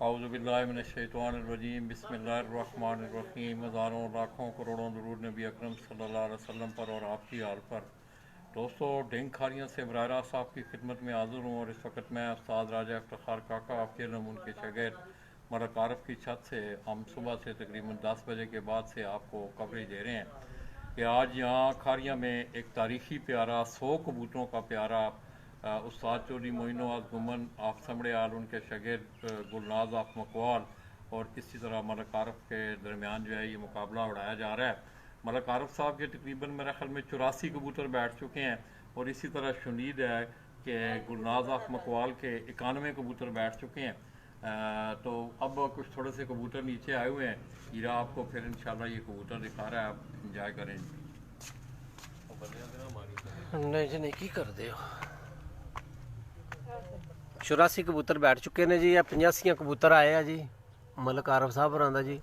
औज़ुबिल्लाहिमिनश्शैतानिर्रजीम बिस्मिल्लाहिर्रहमानिर्रहीम। हज़ारों लाखों करोड़ों दुरूद नबी अकरम सल्लल्लाहु अलैहि वसल्लम पर और आपकी आल पर। दोस्तों, ढेंग खारियों से बराह रास्त आपकी खिदमत में हाज़िर हूँ और इस वक्त मैं उस्ताद राजा इफ्तिखार काका आपके नमून के शागिर्द मलक आरफ की छत से हम सुबह से तकरीबन 10 बजे के बाद से आपको कवरेज दे रहे हैं कि आज यहाँ खारिया में एक तारीख़ी प्यारा 100 कबूतरों का प्यारा उस्ताद चौधरी मोइनुद्दीन गुमन आप समड़े आल उनके शागिर्द गुलनाज ऑफ मकवाल और इसी तरह मलक आरफ के दरमियान जो है ये मुकाबला उड़ाया जा रहा है। मलक आरफ साहब के तकरीबन मेरे ख्याल में 84 कबूतर बैठ चुके हैं और इसी तरह शुनीद है कि गुलनाज ऑफ मकवाल के 91 कबूतर बैठ चुके हैं। तो अब कुछ थोड़े से कबूतर नीचे आए हुए हैं। हीरा आपको फिर इंशाल्लाह ये कबूतर दिखा रहा है, आप इंजॉय करें। नहीं जी नहीं की कर दे 84 कबूतर बैठ चुके ने जी। 85 कबूतर आए हैं जी मलक आरफ साहब होरां जी।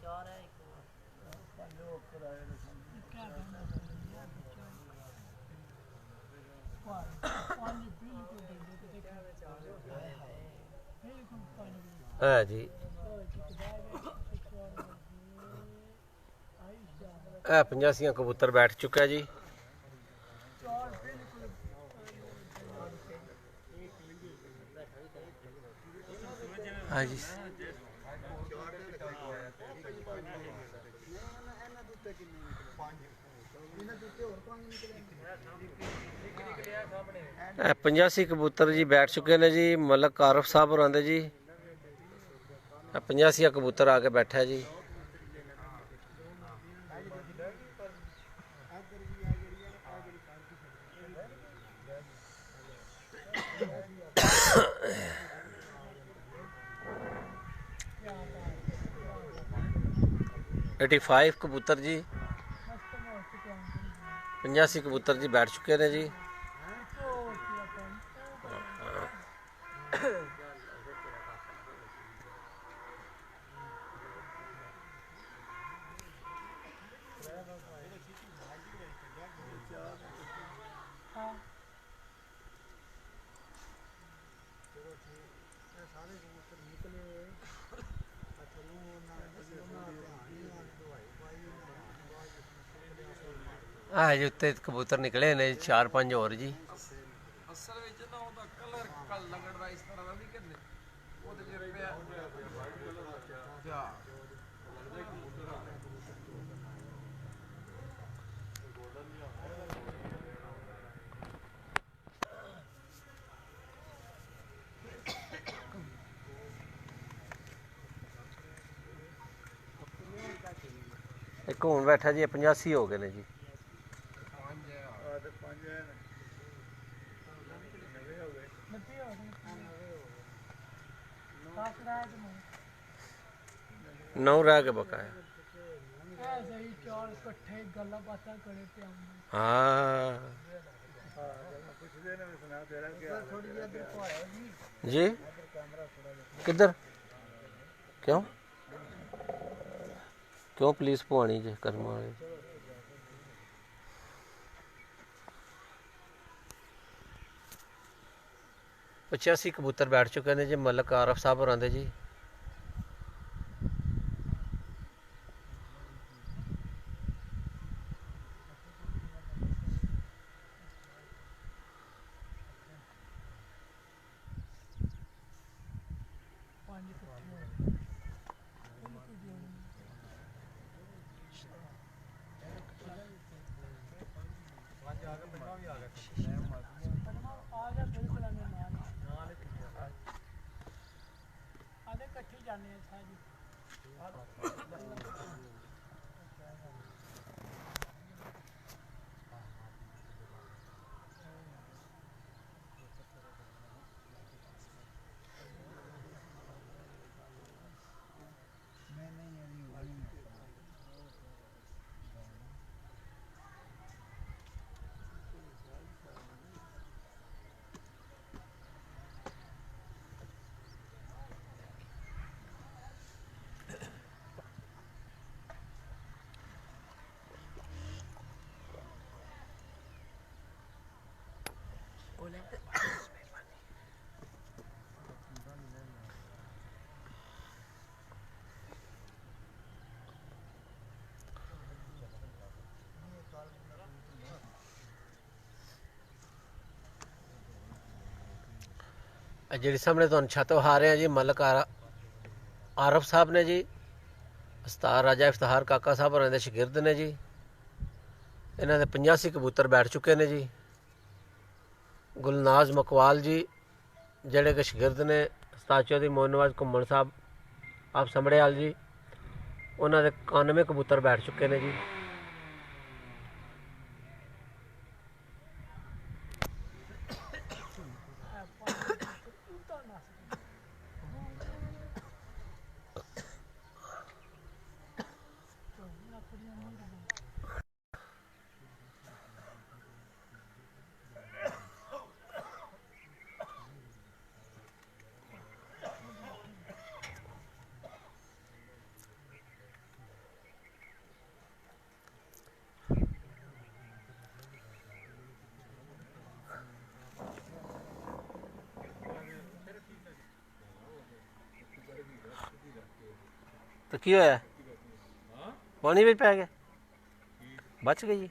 है जी 85 कबूतर बैठ चुका है जी। हाँ जी पंजासी कबूतर जी बैठ चुके ने जी मलक आरफ साहब होरां दे जी। 85 कबूतर आके बैठा है जी। एटी 85 कबूतर जी 85 कबूतर जी बैठ चुके हैं जी। जी उत्ते कबूतर निकले ने 4-5 और जी। एक हूँ बैठा जी 85 हो गए ने जी। नौ रह के बकाया। हाँ जी किधर क्यों क्यों पुलिस पवानी जे कर्म वाले। पचासी कबूतर बैठ चुके हैं जी मलक आरफ साहब होरां दे जी। ਜਿਹੜੀ ਸਾਹਮਣੇ ਤੁਹਾਨੂੰ ਛੱਤ ਵਿਖਾ ਰਹੇ ਆ ਜੀ ਮਲਕ ਆਰਫ ਸਾਹਿਬ ਨੇ ਜੀ। ਉਸਤਾਦ ਰਾਜਾ ਇਫਤਿਖਾਰ ਕਾਕਾ ਸਾਹਿਬ ਹੋਰਾਂ ਦੇ ਸ਼ਾਗਿਰਦ ਨੇ ਜੀ। ਇਹਨਾਂ ਦੇ 85 ਕਬੂਤਰ ਬੈਠ ਚੁੱਕੇ ਨੇ ਜੀ। ਗੁਲਨਾਜ਼ ਮਕਵਾਲ ਜੀ ਜਿਹੜੇ ਕਿ ਸ਼ਾਗਿਰਦ ਨੇ ਉਸਤਾਦ ਚੌਧਰੀ ਮੋਹਨ ਨਵਾਜ਼ ਘੁੰਮਣ ਸਾਹਿਬ ਆਪ ਸਮੜਿਆਲ ਜੀ, ਉਹਨਾਂ ਦੇ 91 ਕਬੂਤਰ ਬੈਠ ਚੁੱਕੇ ਨੇ ਜੀ। तो की होया पानी भी पै गया बच गई जी।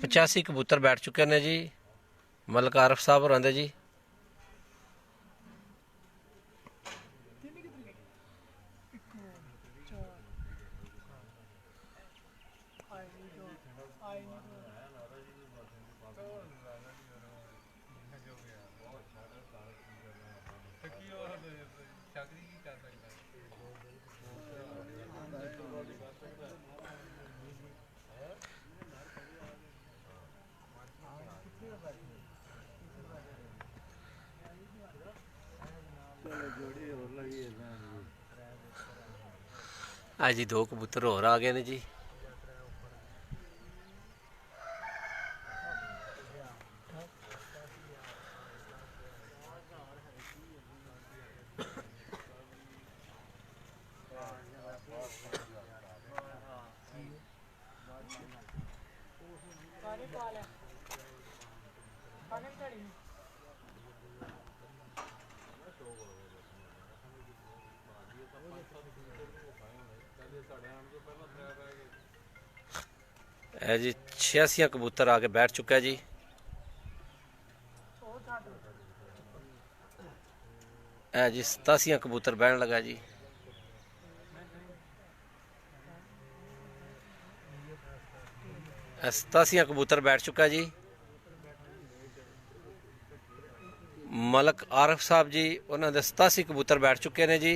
पचासी कबूतर बैठ चुके ने जी मलक आरफ साहब होरां दे जी। आज जी 2 कबूतर होर आ गए ने जी। है जी 86 कबूतर आके बैठ चुका है जी। है जी 87 कबूतर बैठने लगा जी। है 87 कबूतर बैठ चुका जी। मलक आरफ साहब जी उन्होंने 87 कबूतर बैठ चुके ने जी।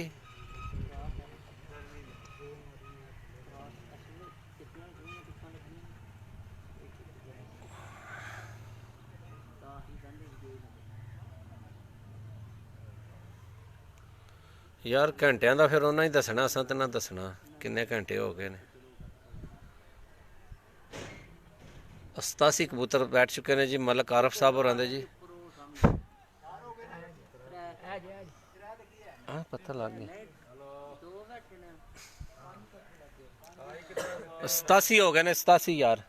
यार घंटियां दा फिर उन्हें ही दसना, असां ते ना दसना किन्ने घंटे हो गए ने। 87 कबूतर बैठ चुके ने जी मलिक आरफ साहब होरां दे जी। हाँ पता लग गया 87 हो गए ने, 87 यार।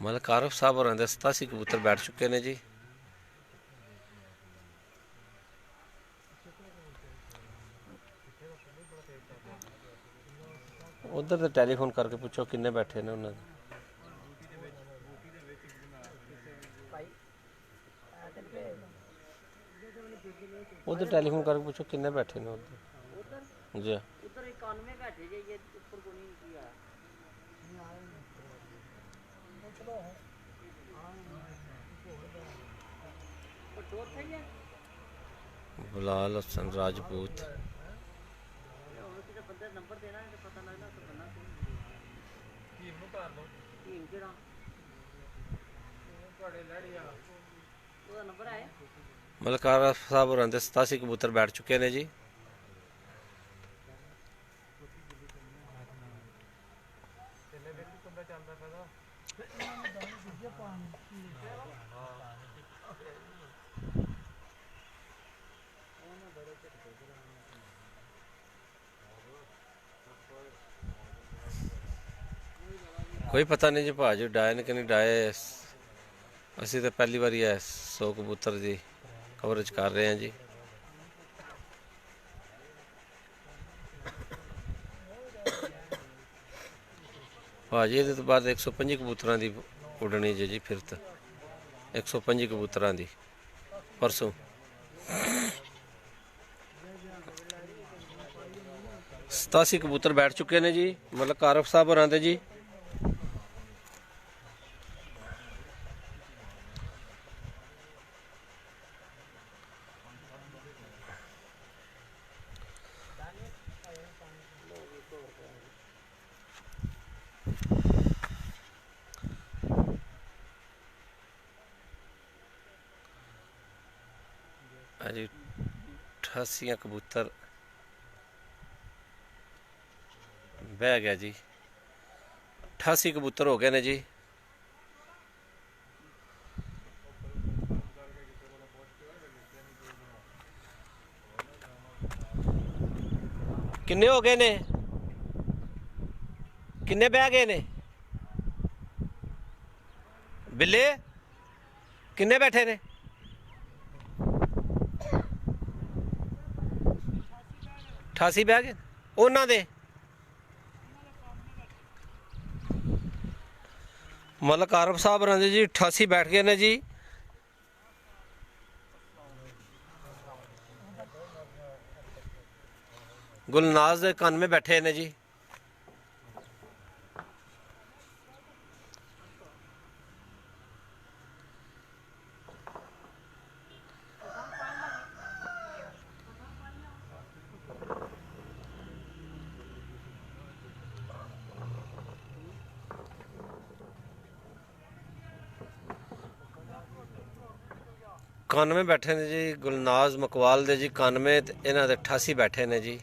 मलिक आरफ साहब होरां दे 87 कबूतर बैठ चुके ने जी। उधर तो टैलीफोन करके पूछो किन्ने बैठे ने उन्होंने। उधर टैलीफोन करके पूछो किन्ने बैठे ने उधर जी। उधर 91 बैठे जे, ये ऊपर को नहीं किया। बिलाल हसन राजपूत नंबर देना है पता लगना तो बनना टीम केड़ा नंबर आया। मलिक आरफ साहब होरां दे 87 कबूतर बैठ चुके ने जी। कोई पता नहीं जी भाजी डाए ने कि नहीं डाए। असी तो पहली बार है 100 कबूतर की कवरेज कर रहे हैं जी। भाजी ये तो बाद 125 कबूतर की उड़नी जी जी। फिर तो 125 कबूतर की परसों 87 कबूतर बैठ चुके ने जी मलिक आरफ साहब होरां दे जी। जी 88 कबूतर बह गया जी। 88 कबूतर हो गए ने जी। किन्ने हो गए ने, किन्ने बह गए ने बिल्ले, किन्ने बैठे ने। 88 बह गए उन्हां दे। मलिक आरफ साहब होरां दे जी 88 बैठ गए ने जी। गुलनाज 91 बैठे ने जी। कानवे बैठे ने जी। गुलनाज मकवाल दे जी 91 ते इन्हां दे 88 बैठे ने जी।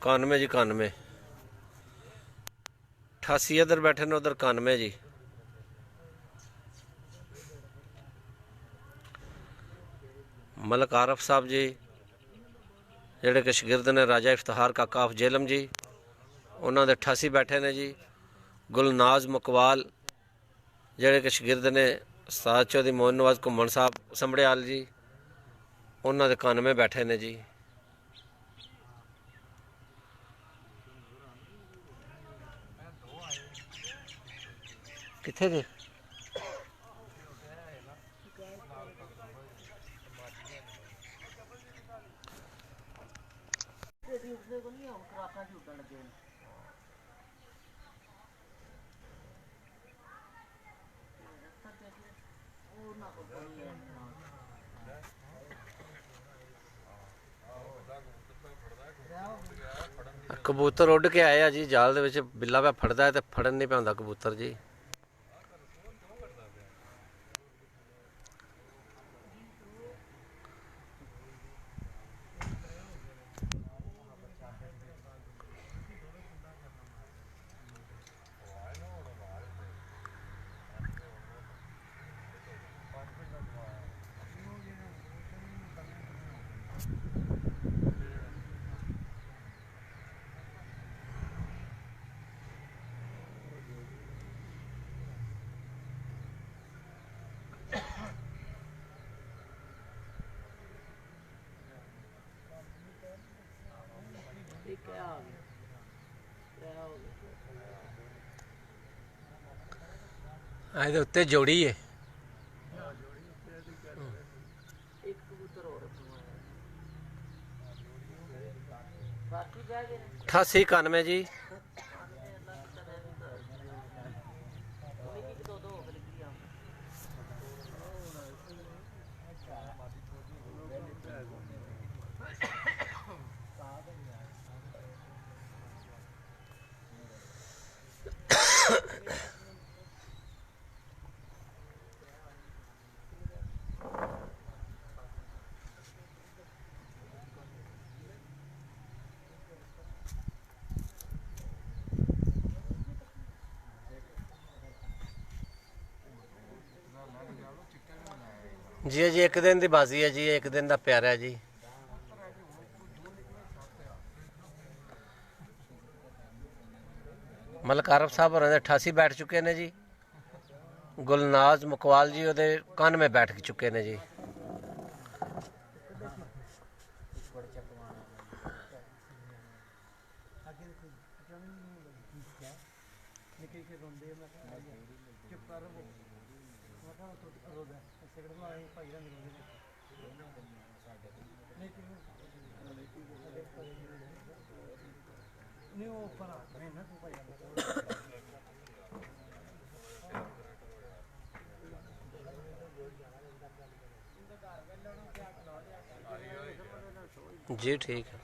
कानवे जी 91, 88 इधर बैठे ने उधर 91 जी। ਮਲਕ ਆਰਫ ਸਾਹਿਬ ਜੀ, ਜਿਹੜੇ ਕਿ ਸ਼ਾਗਿਰਦ ਨੇ ਰਾਜਾ ਇਫਤਿਹਾਰ ਕਾਕਾ ਆਫ ਜੇਲਮ ਜੀ, ਉਹਨਾਂ ਦੇ 88 ਬੈਠੇ ਨੇ ਜੀ। ਗੁਲਨਾਜ਼ ਮੁਕਵਾਲ, ਜਿਹੜੇ ਕਿ ਸ਼ਾਗਿਰਦ ਨੇ ਉਸਤਾਦ ਚੌਧਰੀ ਮੋਹਨ ਨਵਾਜ਼ ਘੁੰਮਣ ਸਾਹਿਬ ਸੰਭੜਿਆਲ ਜੀ, ਉਹਨਾਂ ਦੇ 91 ਬੈਠੇ ਨੇ ਜੀ। ਕਿੱਥੇ ਜੀ? ਉਸਦੇ ਕੋਲ ਨਹੀਂ ਹੁਣ ਖਰਾਕਾਂ ਝੂਟਣ ਲੱਗੇ ਨੇ। ਉਹ ਨਾ ਕੋਲ ਕੋਈ ਹੈ ਕਬੂਤਰ ਉੱਡ ਕੇ ਆਏ ਆ ਜੀ ਜਾਲ ਦੇ ਵਿੱਚ, ਬਿੱਲਾ ਪਿਆ ਫੜਦਾ ਹੈ ਤੇ ਫੜਨ ਨਹੀਂ ਪਾਉਂਦਾ ਕਬੂਤਰ ਜੀ। ਇੱਕ ਆ ਗਿਆ ਹੋ ਗਿਆ। ਇਹਦੇ ਉੱਤੇ ਜੋੜੀ ਹੈ। ਇੱਕ ਕਬੂਤਰ ਹੋਰ ਬਾਕੀ ਬਹਿ ਗਏ ਨੇ। 88 91 ਜੀ। ਦੋ ਦੋ ਹੋ ਗਏ ਨਿਕਲੀ ਆ। ਜੀ ਜੀ ਇੱਕ ਦਿਨ ਦੀ ਬਾਜ਼ੀ ਹੈ ਜੀ, ਇੱਕ ਦਿਨ ਦਾ ਪਿਆਰਾ ਹੈ ਜੀ। ਮਲਕ ਆਰਫ ਸਾਹਿਬ ਹੋਰਾਂ ਦੇ 88 ਬੈਠ ਚੁੱਕੇ ਨੇ ਜੀ। ਗੁਲਨਾਜ਼ ਮੁਕਵਾਲ ਜੀ ਉਹਦੇ 91 ਬੈਠ ਚੁੱਕੇ ਨੇ ਜੀ। जी ठीक है।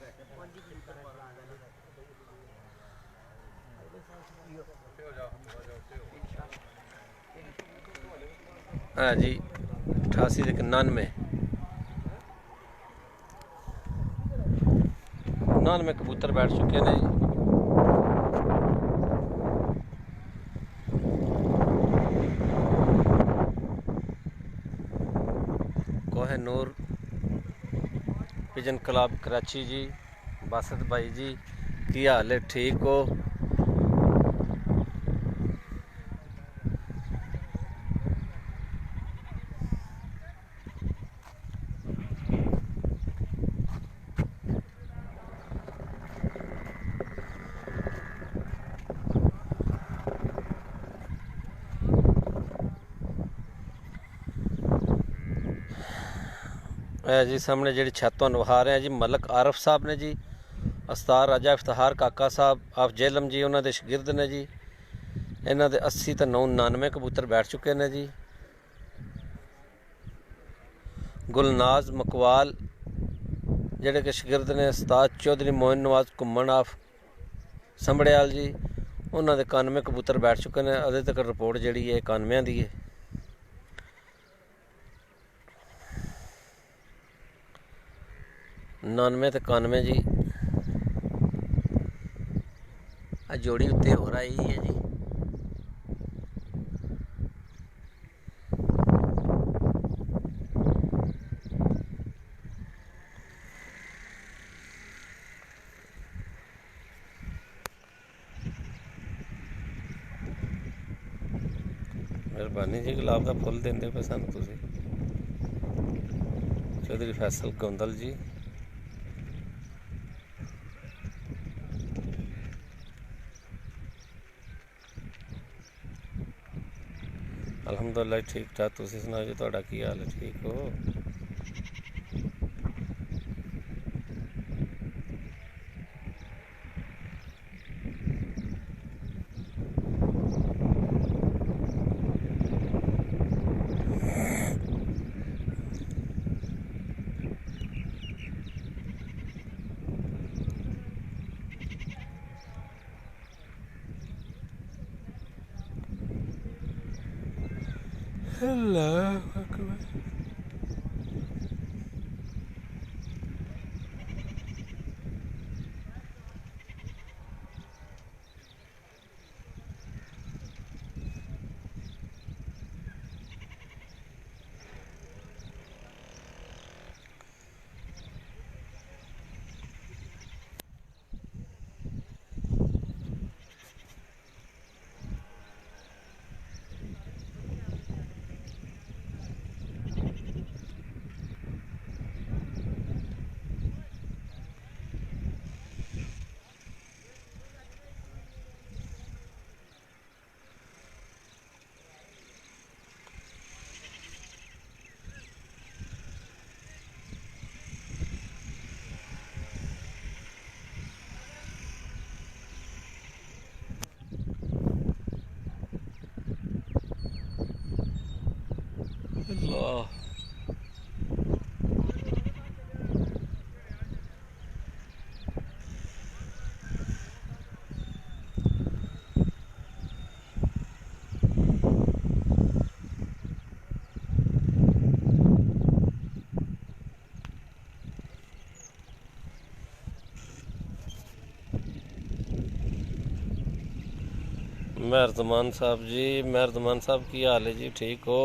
हाँ जी 88 से 99 कबूतर बैठ चुके हैं जी। कोहिनूर पिजन क्लब कराची जी, बासत भाई जी की हाल है? ठीक हो? जी सामने जी छत तो विखा रहे हैं जी, मलक आरफ साहब ने जी, उस्ताद राजा इफ्तिहार काका साहब आफ जेलम जी, उन्होंने शागिर्द ने जी। इन्हों के 80 तो 99 कबूतर बैठ चुके हैं जी। गुलनाज मकवाल जेडे कि शागिर्द ने उस्ताद चौधरी मोहन नवाज घुम्मन आफ संभड़ियाल जी, उन्होंने 91 कबूतर बैठ चुके हैं। अजे तक रिपोर्ट जी है 91 की है। नानवे तो 91 जी। आ जोड़ी उत्ते हो रही है जी। ਮਿਹਰਬਾਨੀ ਜੀ, ਗੁਲਾਬ ਦਾ ਫੁੱਲ ਦਿੰਦੇ ਪਏ ਸਾਨੂੰ ਤੁਸੀਂ। ਚੌਧਰੀ ਫੈਸਲ ਗੋਂਦਲ ਜੀ। ਅਲਹਮਦੁਲਿਲਾ ਠੀਕ ਠਾਕ, ਤੁਸੀਂ ਸੁਣਾਓ ਜੀ, ਤੁਹਾਡਾ ਕੀ ਹਾਲ ਹੈ? ਠੀਕ ਹੋ? ਅੱਲਾਹੁ ਅਕਬਰ। ਅੱਲਾਹ। मेहरजमान साहब जी, मेहरजमान साहब की हाल है जी? ठीक हो?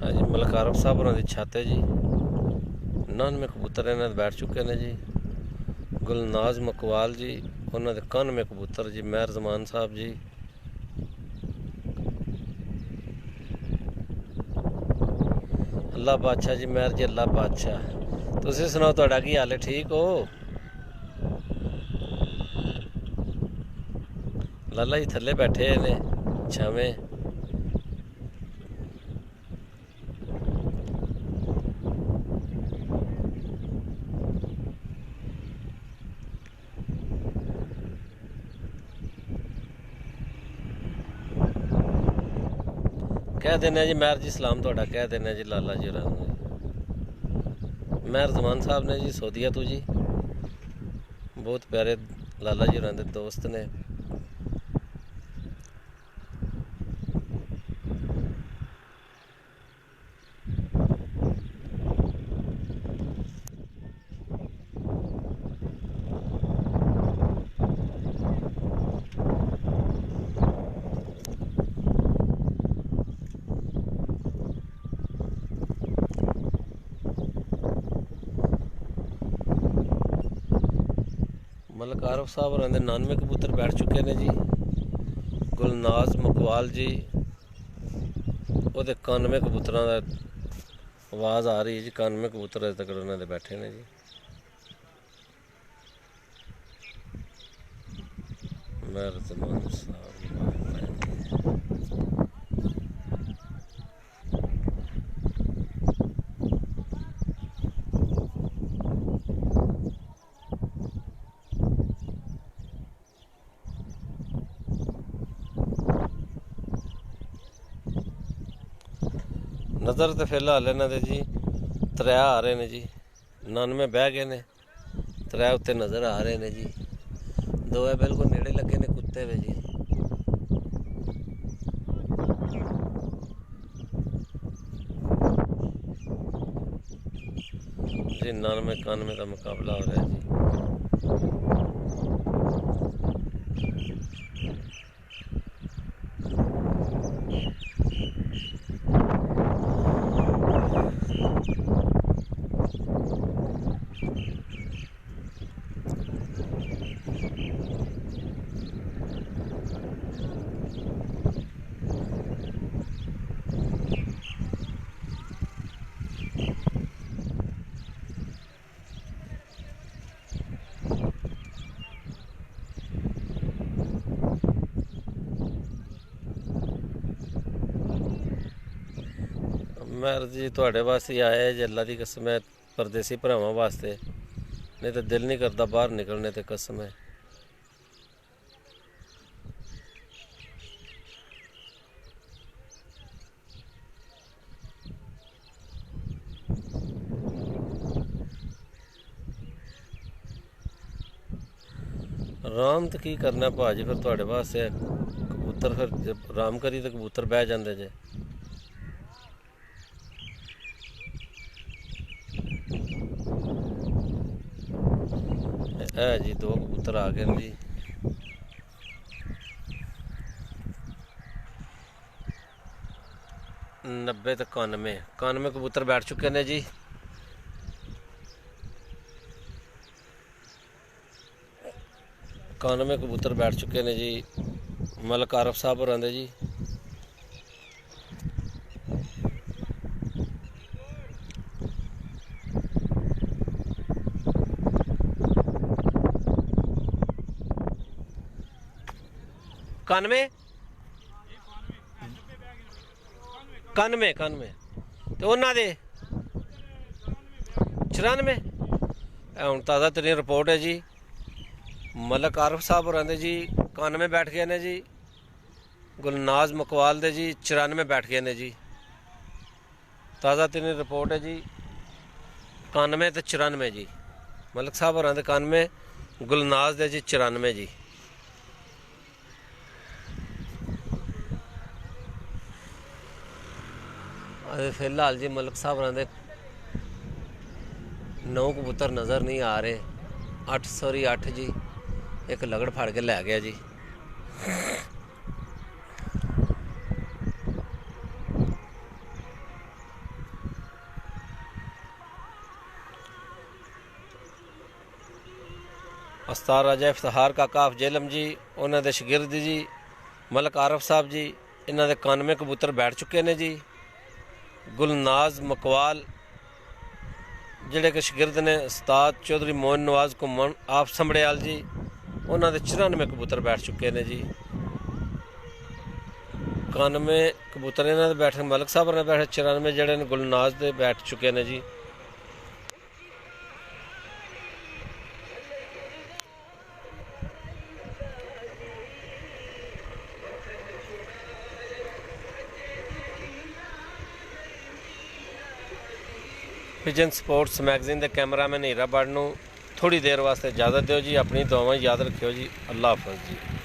हाँ जी, मलिक आरफ साहब होना दी छत है जी। 99 कबूतर इन्होंने बैठ चुके हैं जी। गुलनाज मकवाल जी, उन्होंने 91 कबूतर जी। मेहरजमान साहब जी, अल्लाह बादशाह जी, मेहर जी, अल्लाह बादशाह। तुसीं सुनाओ, तुहाडा की हाल है? ठीक हो? लाला जी थल्ले बैठे ने छावें। कह देना जी मेहर जी, सलाम थोड़ा कह देना जी लाला जी होरां नूं। मेहरजमान साहब ने जी सऊदीया तो जी, बहुत प्यारे लाला जी होरां दे दोस्त ने। मलिक आरफ साहब होरां दे 99 कबूतर बैठ चुके ने जी। गुलनाज मकवाल जी, ओहदे 91 कबूतरां दा आवाज़ आ रही है जी। 91 कबूतर अजे तक उन्होंने बैठे ने जी। ਮਰਜ਼ਮਾਨ ਸਾਹਿਬ नज़र तो फिलहाल इन्हों के जी त्रै आ रहे हैं जी 99 बह गए ने त्रै उत्ते नज़र आ रहे हैं जी दो है बिल्कुल नेड़े लगे ने कुत्ते वे जी जी 99-91 का मुकाबला हो रहा है जी महर जी थोड़े वास्ते ही आया है जी अल्लाह की कसम है परदेसी भरावां वास्ते नहीं तो दिल नहीं करता बाहर निकलने ते कसम है आराम तो की करना भाजी फिर थोड़े वास्ते कबूतर फिर जब आराम करी तो कबूतर बह जाते जे है जी दो कबूतर आ गए जी नब्बे तो 91 कबूतर बैठ चुके हैं जी कबूतर बैठ चुके हैं जी मलक आरफ साहब होरां दे जी कानवे तो उन्होंने दे 94 हूँ ताज़ा तरीन रिपोर्ट है जी मलक आरफ साहब होरां दे जी 91 बैठ गए ने जी गुलनाज मकवाल दे जी 94 बैठ गए ने जी ताज़ा तरीन रिपोर्ट है जी 91 तो 94 जी मलक साहब होरां दे 91 गुलनाज दे जी 94 जी फिलहाल जी मलक साहब होरां दे 9 कबूतर नज़र नहीं आ रहे 8 जी एक लगड़ फाड़ के लै गया जी उस्ताद राजा इफ्तिखार काका अफजेलम जी उन्होंने दे शागिर्द जी मलक आरफ साहब जी इन्हों दे 91 कबूतर बैठ चुके हैं जी गुलनाज मकवाल जिहड़े कि शागिर्द ने उस्ताद चौधरी मोहन नवाज घुमन आप संभड़ियाल जी उन्होंने 94 कबूतर बैठ चुके हैं जी 91 कबूतर इन्होंने बैठे मलक साहब ने बैठे 94 जिहड़े ने गुलनाज दे बैठ चुके हैं जी पिजन स्पोर्ट्स मैगजीन के कैमरामैन हीरा बड़ नूं थोड़ी देर वास्ते इजाज़त दो जी अपनी दुआवां याद रखियो जी अल्लाह हाफिज़ जी।